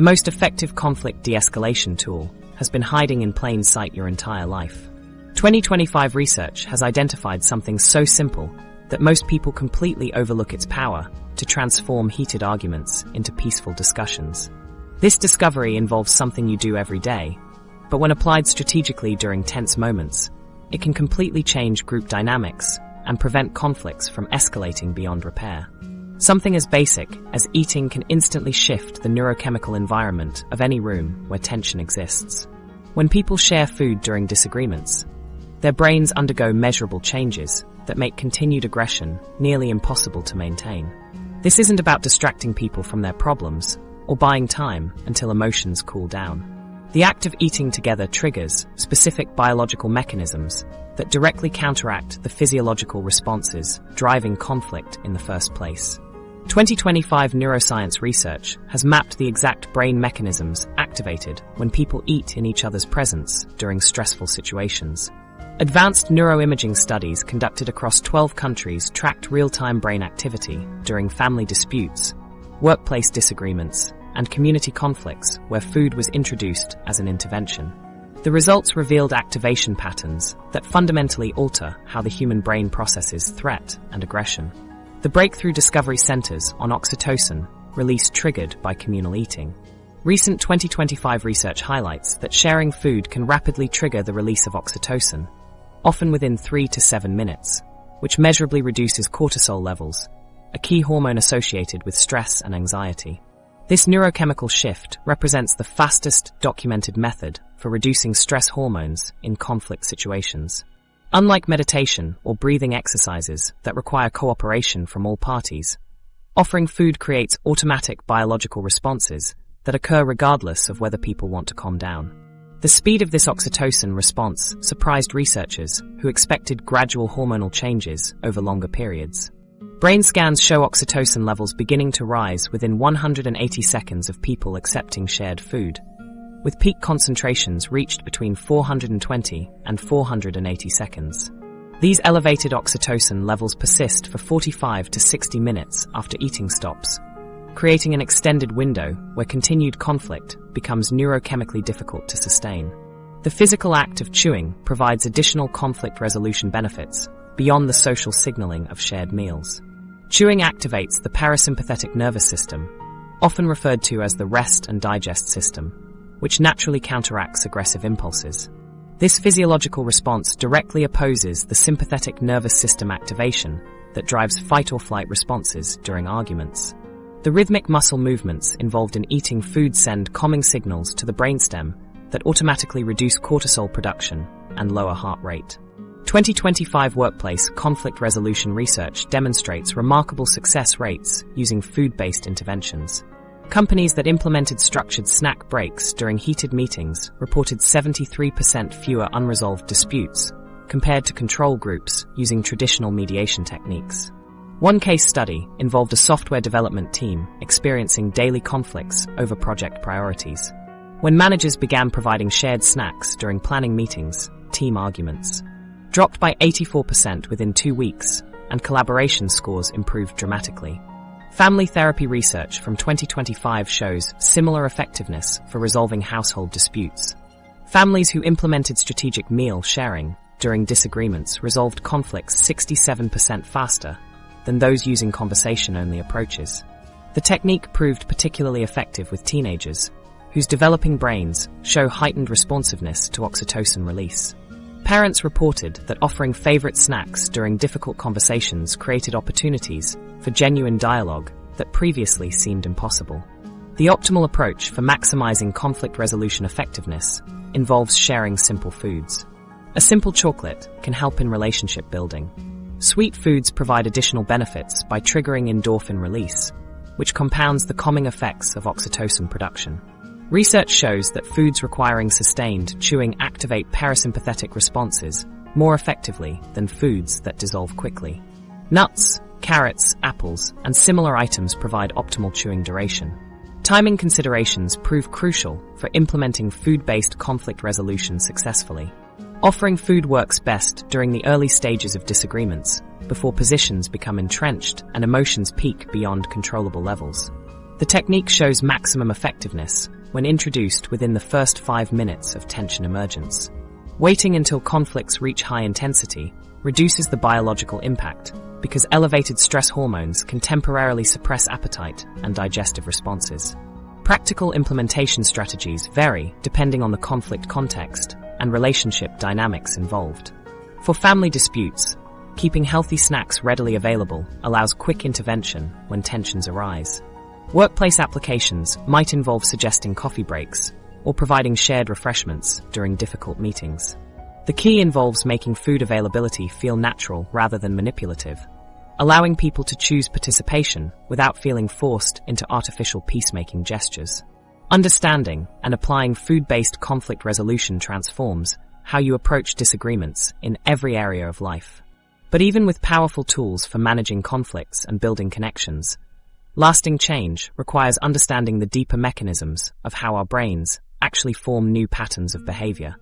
The most effective conflict de-escalation tool has been hiding in plain sight your entire life. 2025 research has identified something so simple that most people completely overlook its power to transform heated arguments into peaceful discussions. This discovery involves something you do every day, but when applied strategically during tense moments, it can completely change group dynamics and prevent conflicts from escalating beyond repair. Something as basic as eating can instantly shift the neurochemical environment of any room where tension exists. When people share food during disagreements, their brains undergo measurable changes that make continued aggression nearly impossible to maintain. This isn't about distracting people from their problems or buying time until emotions cool down. The act of eating together triggers specific biological mechanisms that directly counteract the physiological responses driving conflict in the first place. 2025 neuroscience research has mapped the exact brain mechanisms activated when people eat in each other's presence during stressful situations. Advanced neuroimaging studies conducted across 12 countries tracked real-time brain activity during family disputes, workplace disagreements, and community conflicts where food was introduced as an intervention. The results revealed activation patterns that fundamentally alter how the human brain processes threat and aggression. The breakthrough discovery centers on oxytocin, release triggered by communal eating. Recent 2025 research highlights that sharing food can rapidly trigger the release of oxytocin, often within 3 to 7 minutes, which measurably reduces cortisol levels, a key hormone associated with stress and anxiety. This neurochemical shift represents the fastest documented method for reducing stress hormones in conflict situations. Unlike meditation or breathing exercises that require cooperation from all parties, offering food creates automatic biological responses that occur regardless of whether people want to calm down. The speed of this oxytocin response surprised researchers who expected gradual hormonal changes over longer periods. Brain scans show oxytocin levels beginning to rise within 180 seconds of people accepting shared food, with peak concentrations reached between 420 and 480 seconds. These elevated oxytocin levels persist for 45 to 60 minutes after eating stops, creating an extended window where continued conflict becomes neurochemically difficult to sustain. The physical act of chewing provides additional conflict resolution benefits beyond the social signaling of shared meals. Chewing activates the parasympathetic nervous system, often referred to as the rest and digest system, which naturally counteracts aggressive impulses. This physiological response directly opposes the sympathetic nervous system activation that drives fight-or-flight responses during arguments. The rhythmic muscle movements involved in eating food send calming signals to the brainstem that automatically reduce cortisol production and lower heart rate. 2025 workplace conflict resolution research demonstrates remarkable success rates using food-based interventions. Companies that implemented structured snack breaks during heated meetings reported 73% fewer unresolved disputes compared to control groups using traditional mediation techniques. One case study involved a software development team experiencing daily conflicts over project priorities. When managers began providing shared snacks during planning meetings, team arguments dropped by 84% within 2 weeks, and collaboration scores improved dramatically. Family therapy research from 2025 shows similar effectiveness for resolving household disputes. Families who implemented strategic meal sharing during disagreements resolved conflicts 67% faster than those using conversation-only approaches. The technique proved particularly effective with teenagers, whose developing brains show heightened responsiveness to oxytocin release. Parents reported that offering favorite snacks during difficult conversations created opportunities for genuine dialogue that previously seemed impossible. The optimal approach for maximizing conflict resolution effectiveness involves sharing simple foods. A simple chocolate can help in relationship building. Sweet foods provide additional benefits by triggering endorphin release, which compounds the calming effects of oxytocin production. Research shows that foods requiring sustained chewing activate parasympathetic responses more effectively than foods that dissolve quickly. Nuts, carrots, apples, and similar items provide optimal chewing duration. Timing considerations prove crucial for implementing food-based conflict resolution successfully. Offering food works best during the early stages of disagreements, before positions become entrenched and emotions peak beyond controllable levels. The technique shows maximum effectiveness when introduced within the first 5 minutes of tension emergence. Waiting until conflicts reach high intensity reduces the biological impact because elevated stress hormones can temporarily suppress appetite and digestive responses. Practical implementation strategies vary depending on the conflict context and relationship dynamics involved. For family disputes, keeping healthy snacks readily available allows quick intervention when tensions arise. Workplace applications might involve suggesting coffee breaks or providing shared refreshments during difficult meetings. The key involves making food availability feel natural rather than manipulative, allowing people to choose participation without feeling forced into artificial peacemaking gestures. Understanding and applying food-based conflict resolution transforms how you approach disagreements in every area of life. But even with powerful tools for managing conflicts and building connections, lasting change requires understanding the deeper mechanisms of how our brains actually form new patterns of behavior.